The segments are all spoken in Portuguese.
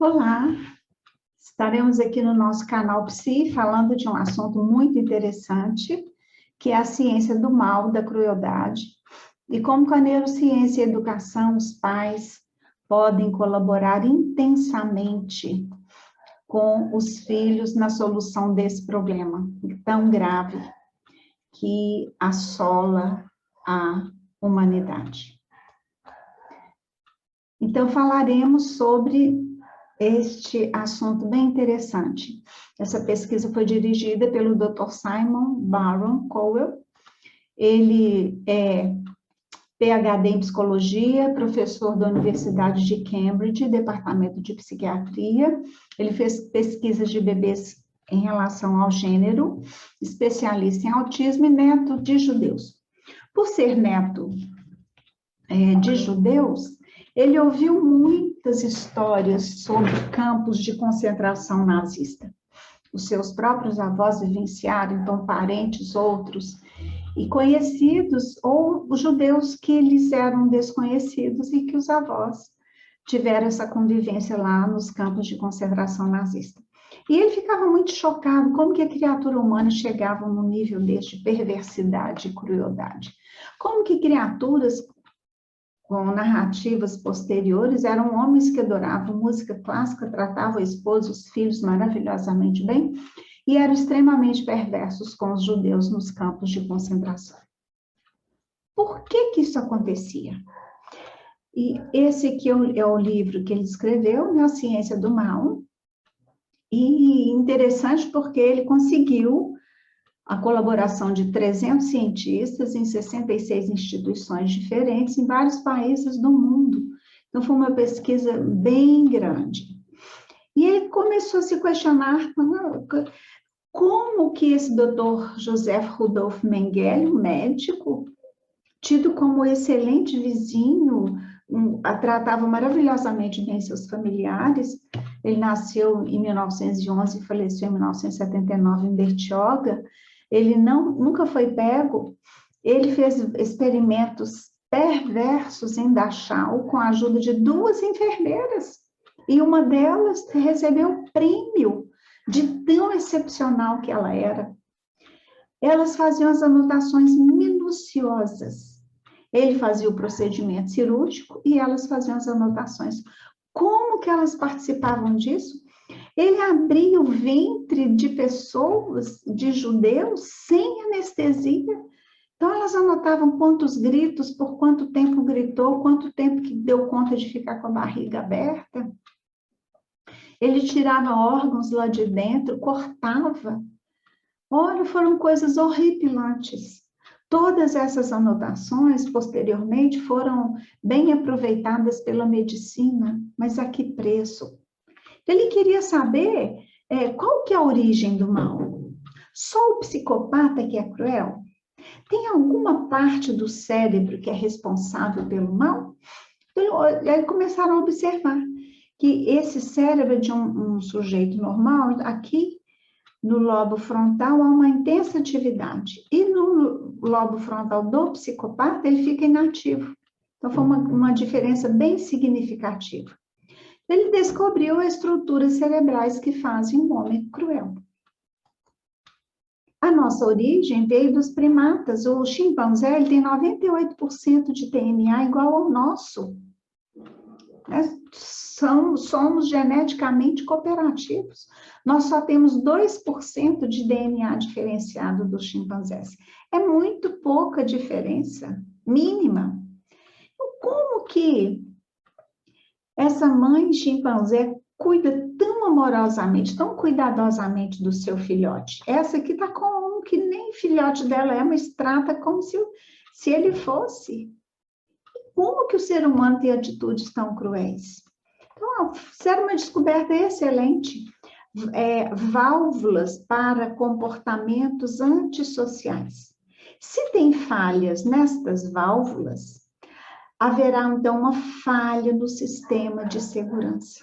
Olá, estaremos aqui no nosso canal Psi falando de um assunto muito interessante, que é a ciência do mal, da crueldade, e como com a neurociência e a educação os pais podem colaborar intensamente com os filhos na solução desse problema tão grave que assola a humanidade. Então, falaremos sobre este assunto bem interessante. Essa pesquisa foi dirigida pelo Dr. Simon Baron-Cohen. Ele é PhD em psicologia, professor da Universidade de Cambridge, departamento de psiquiatria. Ele fez pesquisas de bebês em relação ao gênero, especialista em autismo e neto de judeus. Por ser neto de judeus, ele ouviu muitas histórias sobre campos de concentração nazista. Os seus próprios avós vivenciaram, então parentes, outros, e conhecidos, ou os judeus que lhes eram desconhecidos e que os avós tiveram essa convivência lá nos campos de concentração nazista. E ele ficava muito chocado como que a criatura humana chegava num nível deste de perversidade e crueldade. Como que criaturas com narrativas posteriores, eram homens que adoravam música clássica, tratavam a esposa, os filhos maravilhosamente bem, e eram extremamente perversos com os judeus nos campos de concentração. Por que que isso acontecia? E esse aqui é o livro que ele escreveu, né, A Ciência do Mal, e interessante porque ele conseguiu a colaboração de 300 cientistas em 66 instituições diferentes em vários países do mundo. Então, foi uma pesquisa bem grande. E ele começou a se questionar como que esse doutor Joseph Rudolf Mengele, um médico, tido como excelente vizinho, tratava maravilhosamente bem seus familiares. Ele nasceu em 1911 e faleceu em 1979 em Bertioga. Ele nunca foi pego. Ele fez experimentos perversos em Dachau com a ajuda de 2 enfermeiras. E uma delas recebeu o prêmio de tão excepcional que ela era. Elas faziam as anotações minuciosas. Ele fazia o procedimento cirúrgico e elas faziam as anotações. Como que elas participavam disso? Ele abria o ventre de pessoas, de judeus, sem anestesia. Então, elas anotavam quantos gritos, por quanto tempo gritou, quanto tempo que deu conta de ficar com a barriga aberta. Ele tirava órgãos lá de dentro, cortava. Olha, foram coisas horripilantes. Todas essas anotações, posteriormente, foram bem aproveitadas pela medicina, mas a que preço? Ele queria saber qual que é a origem do mal. Só o psicopata que é cruel? Tem alguma parte do cérebro que é responsável pelo mal? Então, aí começaram a observar que esse cérebro de um sujeito normal, aqui no lobo frontal há uma intensa atividade, e no lobo frontal do psicopata ele fica inativo. Então, foi uma diferença bem significativa. Ele descobriu as estruturas cerebrais que fazem um homem cruel. A nossa origem veio dos primatas. O chimpanzé ele tem 98% de DNA igual ao nosso. Somos geneticamente cooperativos. Nós só temos 2% de DNA diferenciado dos chimpanzés. É muito pouca diferença, mínima. Como que essa mãe chimpanzé cuida tão amorosamente, tão cuidadosamente do seu filhote? Essa aqui está com um que nem filhote dela é, mas trata como se ele fosse. Como que o ser humano tem atitudes tão cruéis? Então, fizeram uma descoberta excelente. Válvulas para comportamentos antissociais. Se tem falhas nestas válvulas, haverá, então, uma falha no sistema de segurança.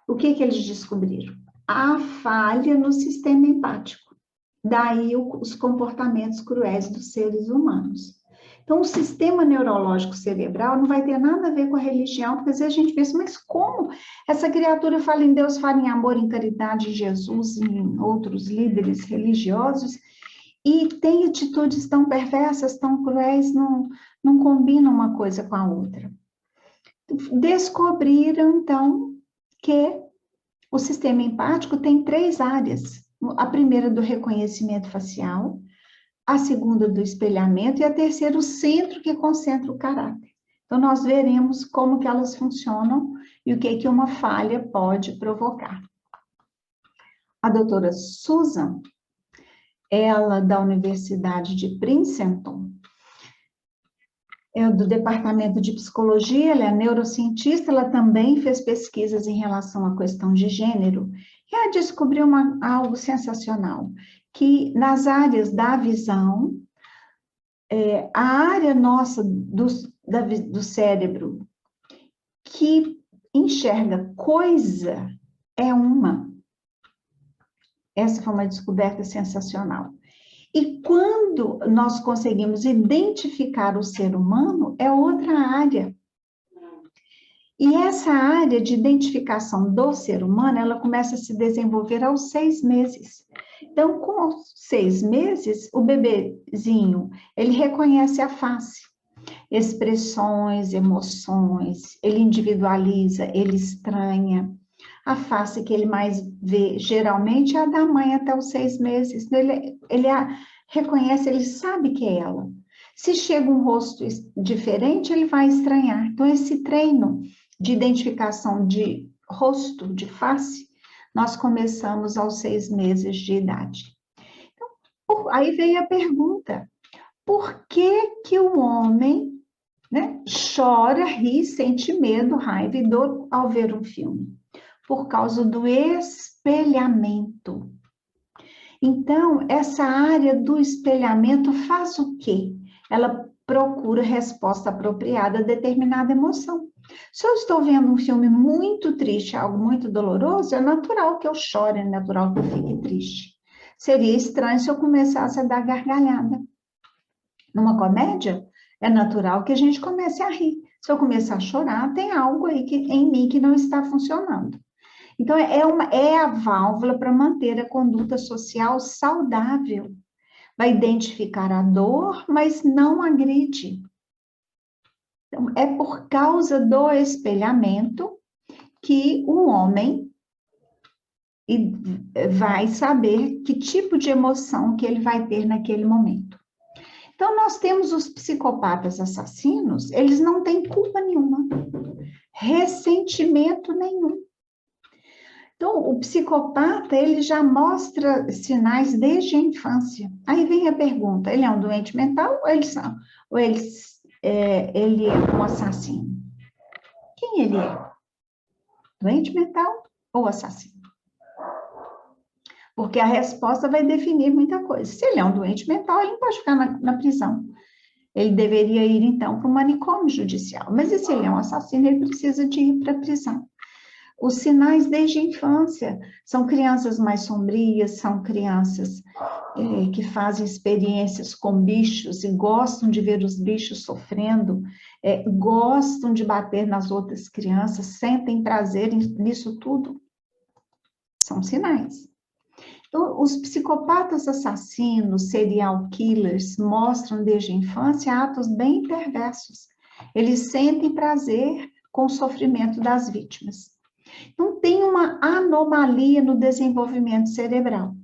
O que eles descobriram? A falha no sistema empático. Daí os comportamentos cruéis dos seres humanos. Então, o sistema neurológico cerebral não vai ter nada a ver com a religião, porque às vezes a gente pensa, mas como essa criatura fala em Deus, fala em amor, em caridade, em Jesus, em outros líderes religiosos, e tem atitudes tão perversas, tão cruéis, não combinam uma coisa com a outra. Descobriram, então, que o sistema empático tem 3 áreas. A primeira do reconhecimento facial, a segunda do espelhamento e a terceira o centro que concentra o caráter. Então, nós veremos como que elas funcionam e o que uma falha pode provocar. A doutora Susan, ela da Universidade de Princeton, é do Departamento de Psicologia, ela é neurocientista, ela também fez pesquisas em relação à questão de gênero, e ela descobriu algo sensacional, que nas áreas da visão, a área nossa do cérebro que enxerga coisa é uma. Essa foi uma descoberta sensacional. E quando nós conseguimos identificar o ser humano, é outra área. E essa área de identificação do ser humano, ela começa a se desenvolver aos 6 meses. Então, com os 6 meses, o bebezinho, ele reconhece a face, expressões, emoções, ele individualiza, ele estranha. A face que ele mais vê, geralmente, é a da mãe até os 6 meses. Ele a reconhece, ele sabe que é ela. Se chega um rosto diferente, ele vai estranhar. Então, esse treino de identificação de rosto, de face, nós começamos aos 6 meses de idade. Então, aí vem a pergunta, por que o homem, né, chora, ri, sente medo, raiva e dor ao ver um filme? Por causa do espelhamento. Então, essa área do espelhamento faz o quê? Ela procura resposta apropriada a determinada emoção. Se eu estou vendo um filme muito triste, algo muito doloroso, é natural que eu chore, é natural que eu fique triste. Seria estranho se eu começasse a dar gargalhada. Numa comédia, é natural que a gente comece a rir. Se eu começar a chorar, tem algo aí em mim que não está funcionando. Então, é a válvula para manter a conduta social saudável. Vai identificar a dor, mas não agride. Então, é por causa do espelhamento que o homem vai saber que tipo de emoção que ele vai ter naquele momento. Então, nós temos os psicopatas assassinos, eles não têm culpa nenhuma, ressentimento nenhum. Então, o psicopata, ele já mostra sinais desde a infância. Aí vem a pergunta, ele é um doente mental ou ele é um assassino? Quem ele é? Doente mental ou assassino? Porque a resposta vai definir muita coisa. Se ele é um doente mental, ele não pode ficar na prisão. Ele deveria ir, então, para o manicômio judicial. Mas e se ele é um assassino, ele precisa de ir para a prisão. Os sinais desde a infância são crianças mais sombrias, são crianças que fazem experiências com bichos e gostam de ver os bichos sofrendo, gostam de bater nas outras crianças, sentem prazer nisso tudo. São sinais. Então, os psicopatas assassinos, serial killers, mostram desde a infância atos bem perversos. Eles sentem prazer com o sofrimento das vítimas. Então, tem uma anomalia no desenvolvimento cerebral.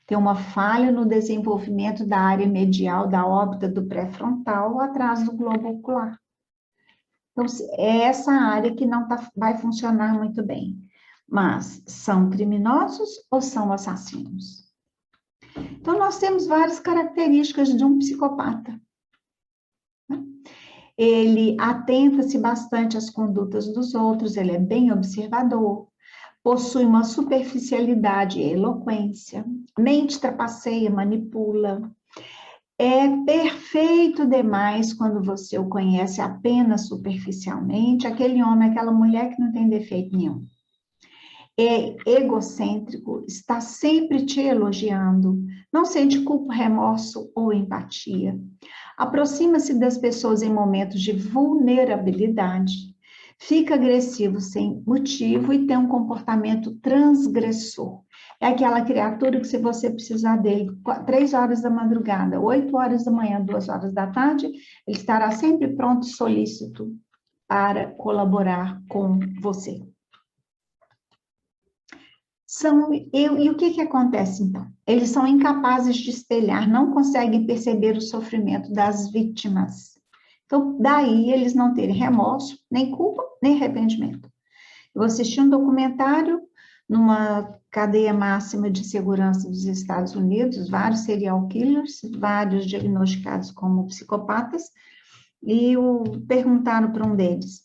Tem uma falha no desenvolvimento da área medial, da órbita do pré-frontal, atrás do globo ocular. Então, é essa área que não vai funcionar muito bem. Mas são criminosos ou são assassinos? Então, nós temos várias características de um psicopata. Ele atenta-se bastante às condutas dos outros, ele é bem observador, possui uma superficialidade e eloquência, mente trapaceia, manipula, é perfeito demais quando você o conhece apenas superficialmente, aquele homem, aquela mulher que não tem defeito nenhum. É egocêntrico, está sempre te elogiando, não sente culpa, remorso ou empatia. Aproxima-se das pessoas em momentos de vulnerabilidade, fica agressivo sem motivo e tem um comportamento transgressor. É aquela criatura que, se você precisar dele 3 horas da madrugada, 8 horas da manhã, 2 horas da tarde, ele estará sempre pronto e solícito para colaborar com você. E o que acontece, então? Eles são incapazes de espelhar, não conseguem perceber o sofrimento das vítimas. Então, daí eles não terem remorso, nem culpa, nem arrependimento. Eu assisti um documentário numa cadeia máxima de segurança dos Estados Unidos, vários serial killers, vários diagnosticados como psicopatas, e perguntaram para um deles: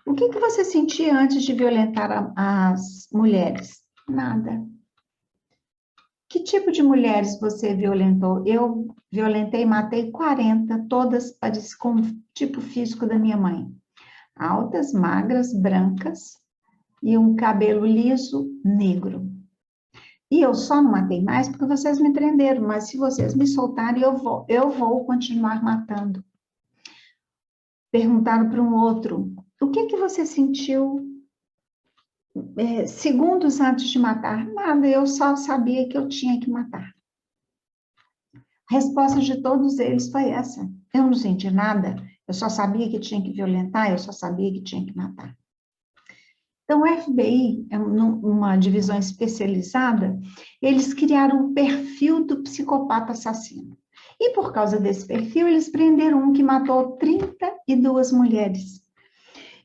o que você sentia antes de violentar as mulheres? Nada. Que tipo de mulheres você violentou? Eu violentei e matei 40, todas parecidas com o tipo físico da minha mãe. Altas, magras, brancas e um cabelo liso, negro. E eu só não matei mais porque vocês me prenderam, mas se vocês me soltarem, eu vou continuar matando. Perguntaram para um outro: o que você sentiu segundos antes de matar? Nada, eu só sabia que eu tinha que matar. A resposta de todos eles foi essa: eu não senti nada, eu só sabia que tinha que violentar, eu só sabia que tinha que matar. Então, o FBI, uma divisão especializada, eles criaram um perfil do psicopata assassino. E por causa desse perfil, eles prenderam um que matou 32 mulheres.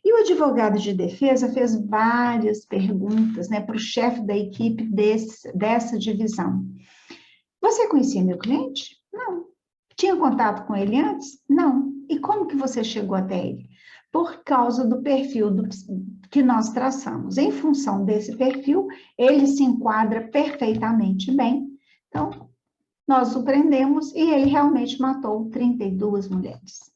E o advogado de defesa fez várias perguntas, né, para o chefe da equipe dessa divisão. Você conhecia meu cliente? Não. Tinha contato com ele antes? Não. E como que você chegou até ele? Por causa do perfil que nós traçamos. Em função desse perfil, ele se enquadra perfeitamente bem. Então, nós o prendemos e ele realmente matou 32 mulheres.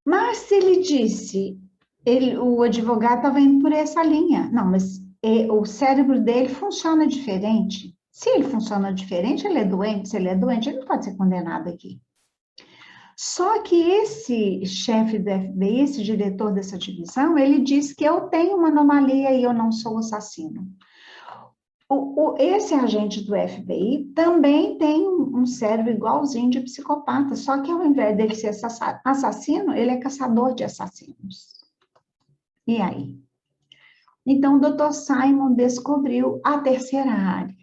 Mas se ele disse, o advogado estava indo por essa linha. Não, mas o cérebro dele funciona diferente. Se ele funciona diferente, ele é doente. Se ele é doente, ele não pode ser condenado aqui. Só que esse chefe do FBI, esse diretor dessa divisão, ele diz que eu tenho uma anomalia e eu não sou assassino. Esse agente do FBI também tem um cérebro igualzinho de psicopata, só que ao invés dele ser assassino, ele é caçador de assassinos. E aí? Então, o Dr. Simon descobriu a terceira área.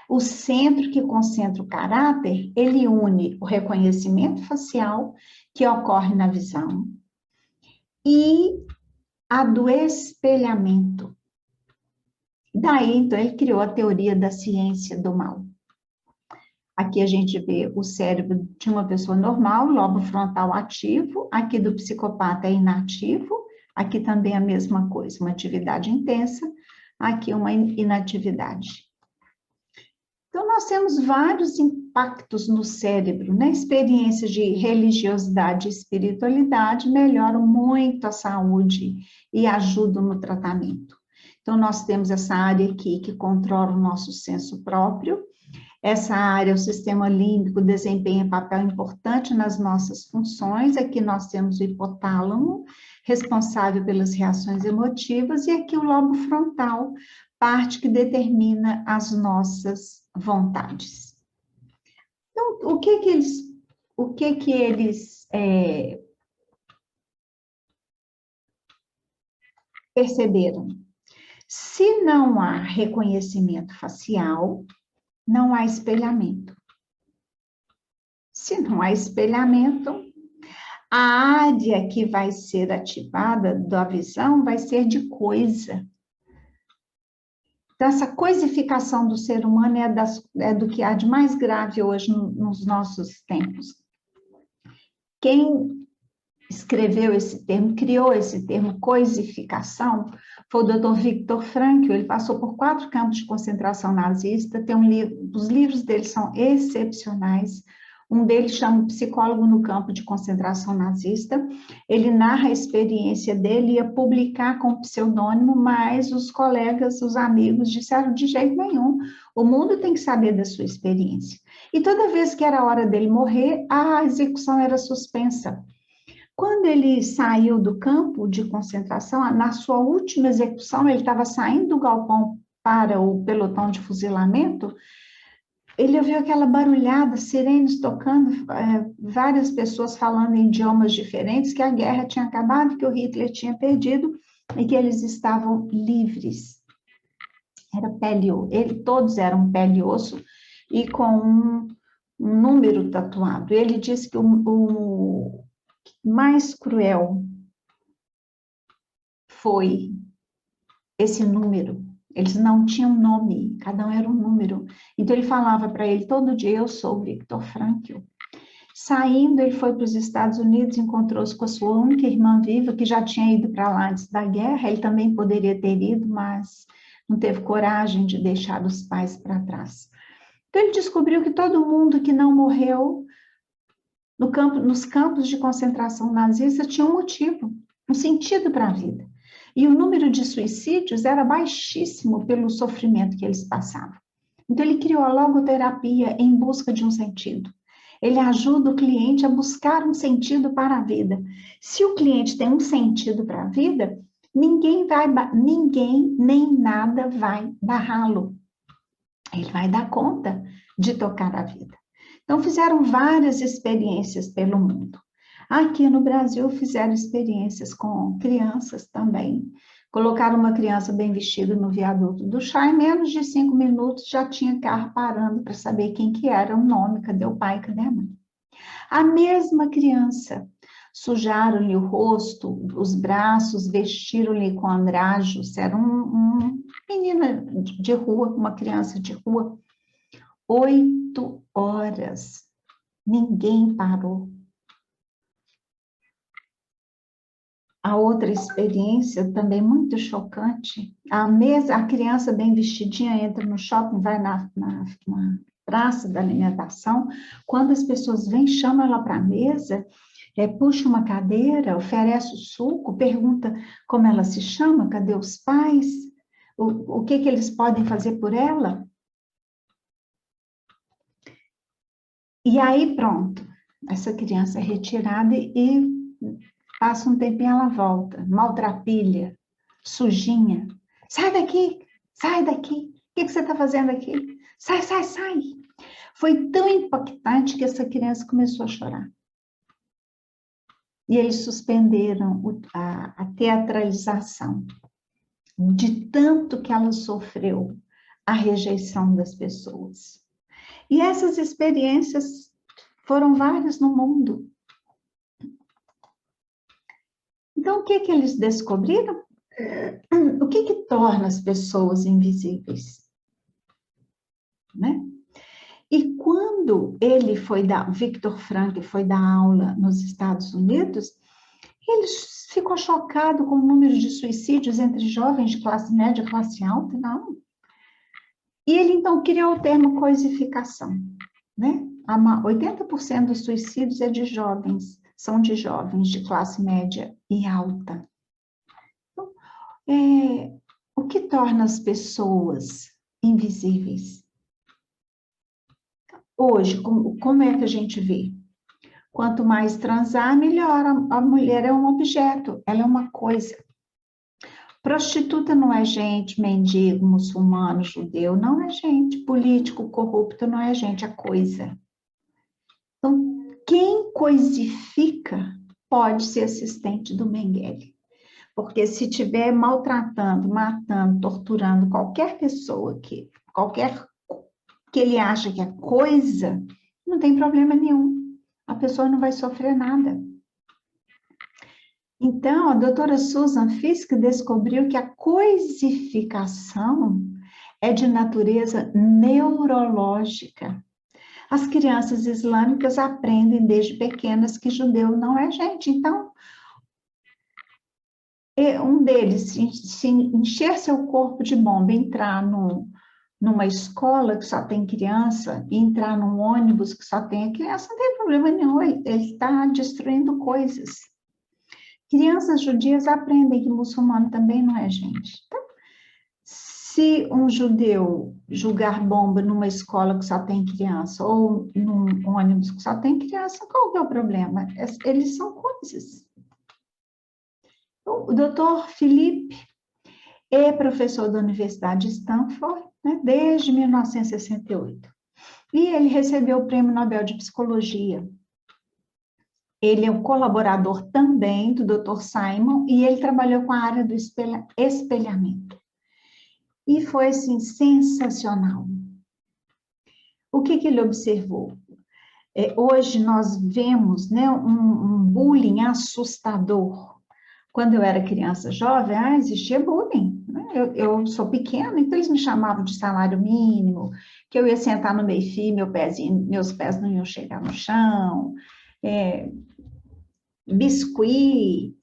O centro que concentra o caráter, ele une o reconhecimento facial, que ocorre na visão, e a do espelhamento. Daí, então, ele criou a teoria da ciência do mal. Aqui a gente vê o cérebro de uma pessoa normal, lobo frontal ativo, aqui do psicopata é inativo, aqui também a mesma coisa, uma atividade intensa, aqui uma inatividade. Então, nós temos vários impactos no cérebro, né? Experiências de religiosidade e espiritualidade melhoram muito a saúde e ajudam no tratamento. Então, nós temos essa área aqui que controla o nosso senso próprio. Essa área, o sistema límbico, desempenha papel importante nas nossas funções. Aqui nós temos o hipotálamo, responsável pelas reações emotivas, e aqui o lobo frontal, parte que determina as nossas vontades. Então, o que eles perceberam? Se não há reconhecimento facial, não há espelhamento. Se não há espelhamento, a área que vai ser ativada da visão vai ser de coisa. Então, essa coisificação do ser humano é do que há de mais grave hoje nos nossos tempos. Quem escreveu esse termo, criou esse termo coisificação, foi o Dr. Viktor Frankl. Ele passou por 4 campos de concentração nazista, os livros dele são excepcionais. Um deles chama Psicólogo no Campo de Concentração Nazista. Ele narra a experiência dele, ia publicar com pseudônimo, mas os colegas, os amigos disseram de jeito nenhum, o mundo tem que saber da sua experiência. E toda vez que era hora dele morrer, a execução era suspensa. Quando ele saiu do campo de concentração, na sua última execução, ele estava saindo do galpão para o pelotão de fuzilamento, ele ouviu aquela barulhada, sirenes tocando, várias pessoas falando em idiomas diferentes, que a guerra tinha acabado, que o Hitler tinha perdido e que eles estavam livres. Era pele, todos eram pele e osso e com um número tatuado. Ele disse que o mais cruel foi esse número. Eles não tinham nome, cada um era um número. Então, ele falava para ele todo dia, eu sou o Viktor Frankl. Saindo, ele foi para os Estados Unidos, encontrou-se com a sua única irmã viva, que já tinha ido para lá antes da guerra. Ele também poderia ter ido, mas não teve coragem de deixar os pais para trás. Então, ele descobriu que todo mundo que não morreu nos campos de concentração nazista tinha um motivo, um sentido para a vida. E o número de suicídios era baixíssimo pelo sofrimento que eles passavam. Então, ele criou a logoterapia em busca de um sentido. Ele ajuda o cliente a buscar um sentido para a vida. Se o cliente tem um sentido para a vida, ninguém nem nada vai barrá-lo. Ele vai dar conta de tocar a vida. Então, fizeram várias experiências pelo mundo. Aqui no Brasil, fizeram experiências com crianças também. Colocaram uma criança bem vestida no viaduto do chá, em menos de 5 minutos já tinha carro parando para saber quem que era, o nome, cadê o pai, cadê a mãe. A mesma criança, sujaram-lhe o rosto, os braços, vestiram-lhe com andrajos, era uma menina de rua, uma criança de rua. 8 horas, ninguém parou. A outra experiência, também muito chocante, a criança bem vestidinha entra no shopping, vai na praça da alimentação, quando as pessoas vêm, chamam ela para a mesa, puxa uma cadeira, oferece o suco, pergunta como ela se chama, cadê os pais, o que eles podem fazer por ela. E aí, pronto, essa criança é retirada e passa um tempinho, ela volta, maltrapilha, sujinha. Sai daqui, sai daqui. O que você está fazendo aqui? Sai, sai, sai. Foi tão impactante que essa criança começou a chorar. E eles suspenderam a teatralização. De tanto que ela sofreu a rejeição das pessoas. E essas experiências foram várias no mundo. Então, o que eles descobriram? O que torna as pessoas invisíveis? Né? E quando Viktor Frankl foi dar aula nos Estados Unidos, ele ficou chocado com o número de suicídios entre jovens de classe média, classe alta, não. E ele, então, criou o termo coisificação, né? 80% dos suicídios são de jovens de classe média e alta. Então, o que torna as pessoas invisíveis? Hoje, como é que a gente vê? Quanto mais transar, melhor. A mulher é um objeto, ela é uma coisa. Prostituta não é gente, mendigo, muçulmano, judeu, não é gente. Político, corrupto, não é gente, é coisa. Então, quem coisifica pode ser assistente do Mengele. Porque se estiver maltratando, matando, torturando qualquer pessoa, que ele acha que é coisa, não tem problema nenhum. A pessoa não vai sofrer nada. Então, a doutora Susan Fiske descobriu que a coisificação é de natureza neurológica. As crianças islâmicas aprendem desde pequenas que judeu não é gente. Então, um deles, se encher seu corpo de bomba, entrar numa escola que só tem criança e entrar num ônibus que só tem criança, não tem problema nenhum, ele está destruindo coisas. Crianças judias aprendem que muçulmano também não é gente. Então, se um judeu jogar bomba numa escola que só tem criança ou num ônibus que só tem criança, qual que é o problema? Eles são coisas. O doutor Felipe é professor da Universidade de Stanford, né, desde 1968. E ele recebeu o Prêmio Nobel de Psicologia. Ele é um colaborador também do Dr. Simon e ele trabalhou com a área do espelhamento. E foi, assim, sensacional. O que ele observou? Hoje nós vemos, né, um bullying assustador. Quando eu era criança jovem, existia bullying. Né? Eu sou pequena, então eles me chamavam de salário mínimo, que eu ia sentar no meio-fio, meus pés não iam chegar no chão, biscuit.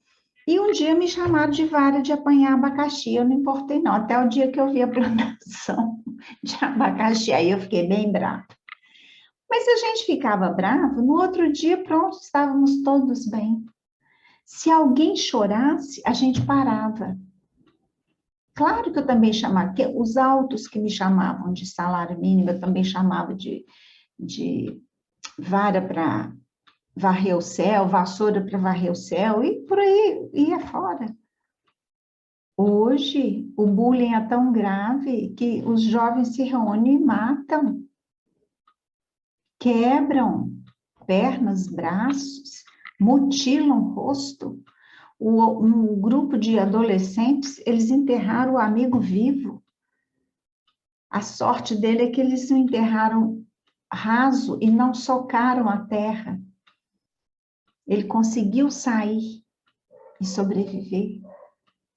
E um dia me chamaram de vara de apanhar abacaxi, eu não importei não, até o dia que eu vi a plantação de abacaxi, aí eu fiquei bem brava. Mas se a gente ficava bravo, no outro dia, pronto, estávamos todos bem. Se alguém chorasse, a gente parava. Claro que eu também chamava, que os altos que me chamavam de salário mínimo, eu também chamava de vara para varrer o céu, vassoura para varrer o céu, e por aí ia fora. Hoje, o bullying é tão grave que os jovens se reúnem e matam, quebram pernas, braços, mutilam o rosto. Um grupo de adolescentes, eles enterraram o amigo vivo. A sorte dele é que eles o enterraram raso e não socaram a terra. Ele conseguiu sair e sobreviver.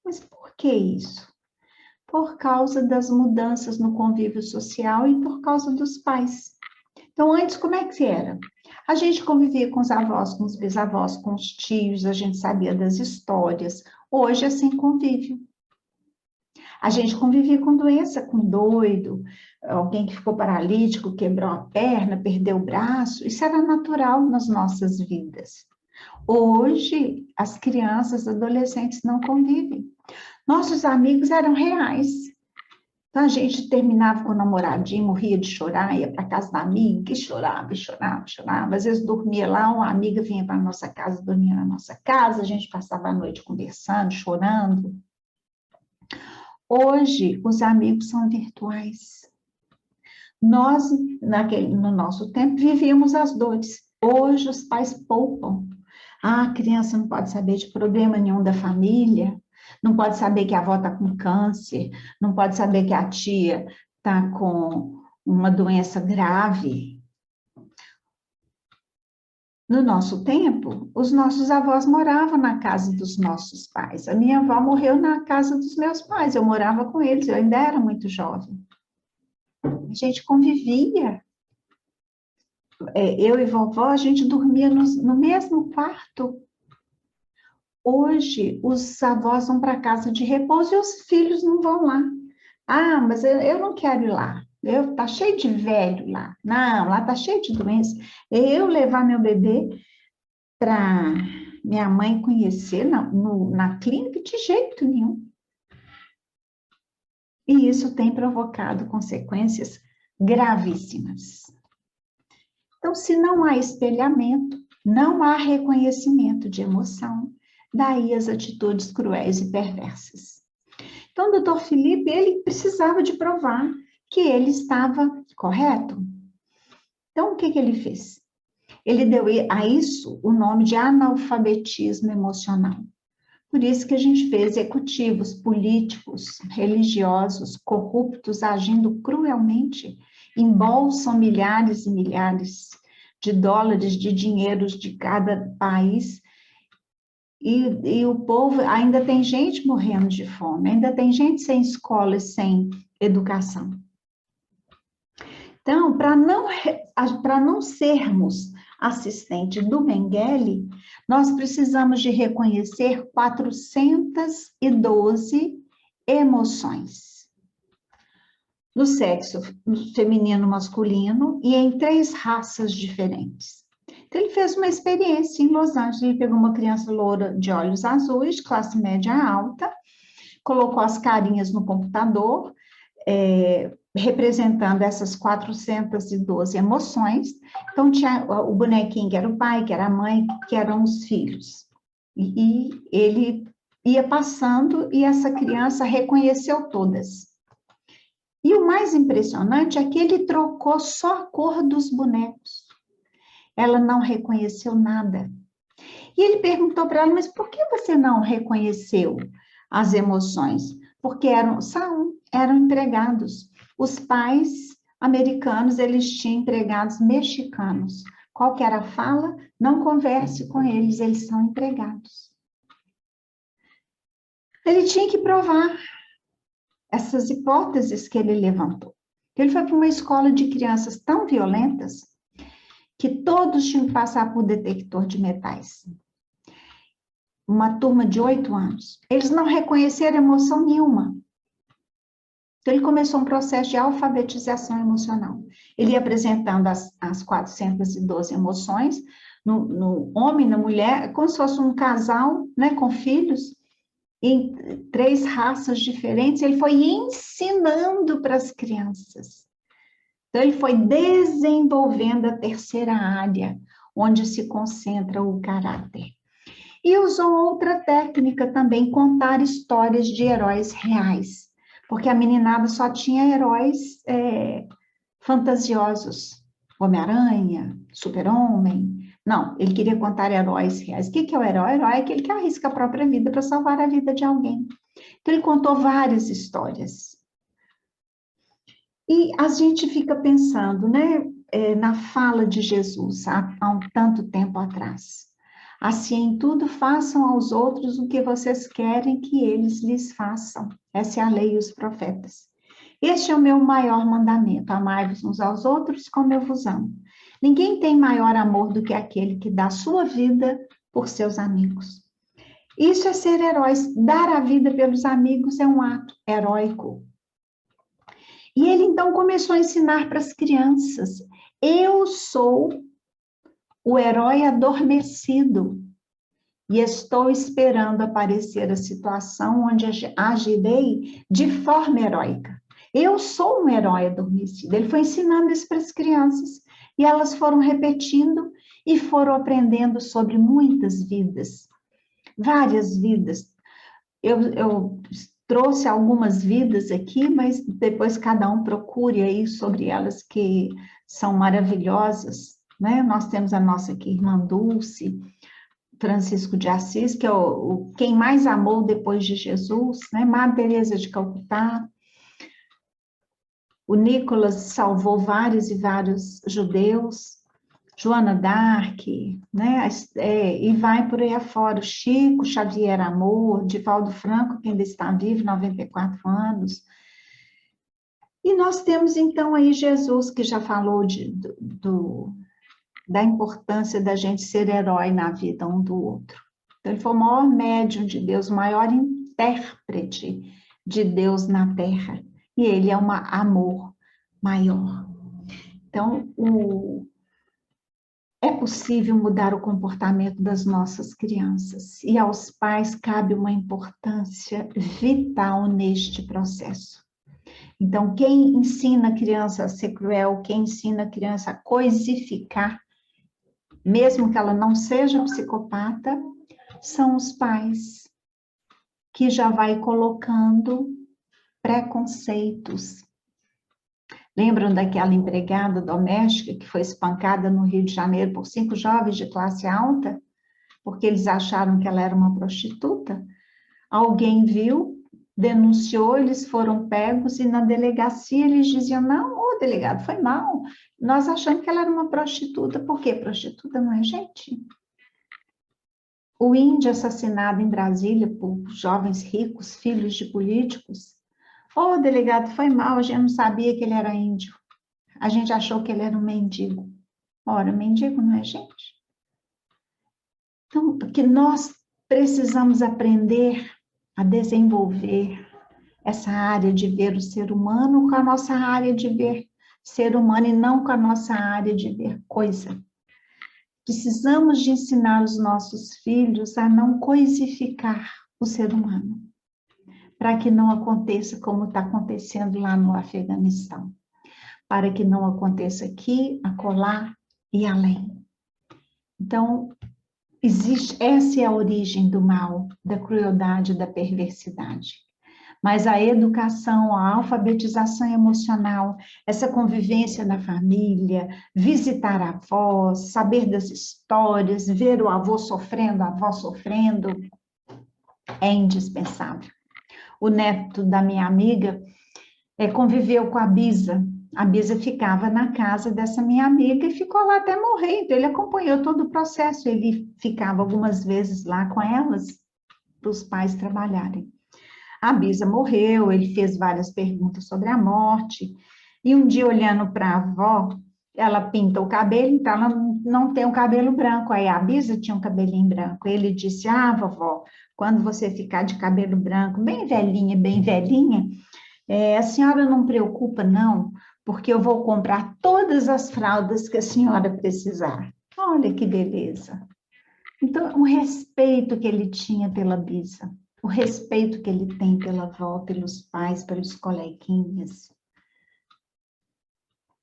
Mas por que isso? Por causa das mudanças no convívio social e por causa dos pais. Então, antes, como é que era? A gente convivia com os avós, com os bisavós, com os tios, a gente sabia das histórias. Hoje é sem convívio. A gente convivia com doença, com doido, alguém que ficou paralítico, quebrou a perna, perdeu o braço. Isso era natural nas nossas vidas. Hoje, as crianças, adolescentes não convivem. Nossos amigos eram reais. Então, a gente terminava com o namoradinho, morria de chorar, ia para casa da amiga, e chorava, e chorava, e chorava. Às vezes dormia lá, uma amiga vinha para a nossa casa, dormia na nossa casa, a gente passava a noite conversando, chorando. Hoje, os amigos são virtuais. Nós, no nosso tempo, vivíamos as dores. Hoje, os pais poupam. A criança não pode saber de problema nenhum da família, não pode saber que a avó está com câncer, não pode saber que a tia está com uma doença grave. No nosso tempo, os nossos avós moravam na casa dos nossos pais. A minha avó morreu na casa dos meus pais, eu morava com eles, eu ainda era muito jovem. A gente convivia. Eu e vovó, a gente dormia no mesmo quarto. Hoje, os avós vão para casa de repouso e os filhos não vão lá. Mas eu não quero ir lá. Tá cheio de velho lá. Não, lá tá cheio de doença. Eu levar meu bebê para minha mãe conhecer na clínica, de jeito nenhum. E isso tem provocado consequências gravíssimas. Então, se não há espelhamento, não há reconhecimento de emoção, daí as atitudes cruéis e perversas. Então, o Dr. Felipe, ele precisava de provar que ele estava correto. Então, o que ele fez? Ele deu a isso o nome de analfabetismo emocional. Por isso que a gente vê executivos, políticos, religiosos, corruptos, agindo cruelmente, embolsam milhares e milhares de dólares de dinheiros de cada país, e o povo, ainda tem gente morrendo de fome, ainda tem gente sem escola e sem educação. Então, para não sermos assistente do Mengele, nós precisamos de reconhecer 412 emoções. no sexo feminino, masculino e em 3 raças diferentes. Então, ele fez uma experiência em Los Angeles. Ele pegou uma criança loura de olhos azuis, classe média alta, colocou as carinhas no computador, representando essas 412 emoções. Então, tinha o bonequinho que era o pai, que era a mãe, que eram os filhos. E ele ia passando e essa criança reconheceu todas. E o mais impressionante é que ele trocou só a cor dos bonecos. Ela não reconheceu nada. E ele perguntou para ela, mas por que você não reconheceu as emoções? Porque eram empregados. Os pais americanos, eles tinham empregados mexicanos. Qual que era a fala? Não converse com eles, eles são empregados. Ele tinha que provar essas hipóteses que ele levantou. Ele foi para uma escola de crianças tão violentas que todos tinham que passar por detector de metais. Uma turma de 8 anos. Eles não reconheceram emoção nenhuma. Então, ele começou um processo de alfabetização emocional. Ele ia apresentando as 412 emoções, no homem, na mulher, como se fosse um casal, né, com filhos, em 3 raças diferentes. Ele foi ensinando para as crianças. Então, ele foi desenvolvendo a terceira área, onde se concentra o caráter. E usou outra técnica também, contar histórias de heróis reais, porque a meninada só tinha heróis fantasiosos, Homem-Aranha, Super-Homem. Não, ele queria contar heróis reais. O que é o herói? O herói é aquele que arrisca a própria vida para salvar a vida de alguém. Então, ele contou várias histórias. E a gente fica pensando, né, na fala de Jesus, há um tanto tempo atrás. Assim, em tudo, façam aos outros o que vocês querem que eles lhes façam. Essa é a lei e os profetas. Este é o meu maior mandamento, amai-vos uns aos outros como eu vos amo. Ninguém tem maior amor do que aquele que dá sua vida por seus amigos. Isso é ser heróis. Dar a vida pelos amigos é um ato heróico. E ele, então, começou a ensinar para as crianças. Eu sou o herói adormecido e estou esperando aparecer a situação onde agirei de forma heróica. Eu sou um herói adormecido. Ele foi ensinando isso para as crianças e elas foram repetindo e foram aprendendo sobre muitas vidas, várias vidas. Eu trouxe algumas vidas aqui, mas depois cada um procure aí sobre elas que são maravilhosas, né? Nós temos a nossa aqui, irmã Dulce, Francisco de Assis, que é quem mais amou depois de Jesus, né? Madre Teresa de Calcutá. O Nicolas salvou vários e vários judeus. Joana d'Arc, né? E vai por aí afora. O Chico Xavier Amor, Divaldo Franco, que ainda está vivo, 94 anos. E nós temos, então, aí Jesus, que já falou da importância da gente ser herói na vida um do outro. Então, ele foi o maior médium de Deus, o maior intérprete de Deus na Terra. E ele é um amor maior. Então, é possível mudar o comportamento das nossas crianças. E aos pais cabe uma importância vital neste processo. Então, quem ensina a criança a ser cruel, quem ensina a criança a coisificar, mesmo que ela não seja psicopata, são os pais, que já vai colocando preconceitos. Lembram daquela empregada doméstica que foi espancada no Rio de Janeiro por 5 jovens de classe alta, porque eles acharam que ela era uma prostituta? Alguém viu, denunciou, eles foram pegos e na delegacia eles diziam, não, ô delegado, foi mal, nós achamos que ela era uma prostituta. Por quê? Prostituta não é gente? O índio assassinado em Brasília por jovens ricos, filhos de políticos. Ô delegado, foi mal, a gente não sabia que ele era índio. A gente achou que ele era um mendigo. Ora, mendigo não é gente? Então, que nós precisamos aprender a desenvolver essa área de ver o ser humano com a nossa área de ver ser humano e não com a nossa área de ver coisa. Precisamos de ensinar os nossos filhos a não coisificar o ser humano, para que não aconteça como está acontecendo lá no Afeganistão, para que não aconteça aqui, acolá e além. Então, essa é a origem do mal, da crueldade, da perversidade. Mas a educação, a alfabetização emocional, essa convivência na família, visitar avós, saber das histórias, ver o avô sofrendo, a avó sofrendo, é indispensável. O neto da minha amiga conviveu com a Bisa. A Bisa ficava na casa dessa minha amiga e ficou lá até morrer. Então, ele acompanhou todo o processo. Ele ficava algumas vezes lá com elas, para os pais trabalharem. A Bisa morreu, ele fez várias perguntas sobre a morte, e um dia, olhando para a avó, ela pinta o cabelo, então ela não tem o cabelo branco, aí a Bisa tinha um cabelinho branco. Ele disse, vovó, quando você ficar de cabelo branco, bem velhinha, a senhora não preocupa, não, porque eu vou comprar todas as fraldas que a senhora precisar. Olha que beleza. Então, o respeito que ele tinha pela Bisa, o respeito que ele tem pela avó, pelos pais, pelos coleguinhas.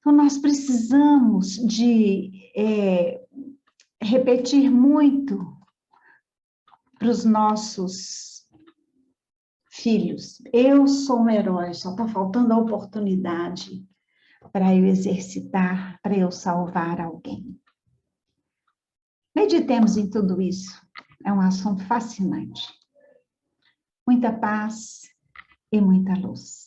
Então, nós precisamos de repetir muito para os nossos filhos. Eu sou um herói, só está faltando a oportunidade para eu exercitar, para eu salvar alguém. Meditemos em tudo isso. É um assunto fascinante. Muita paz e muita luz.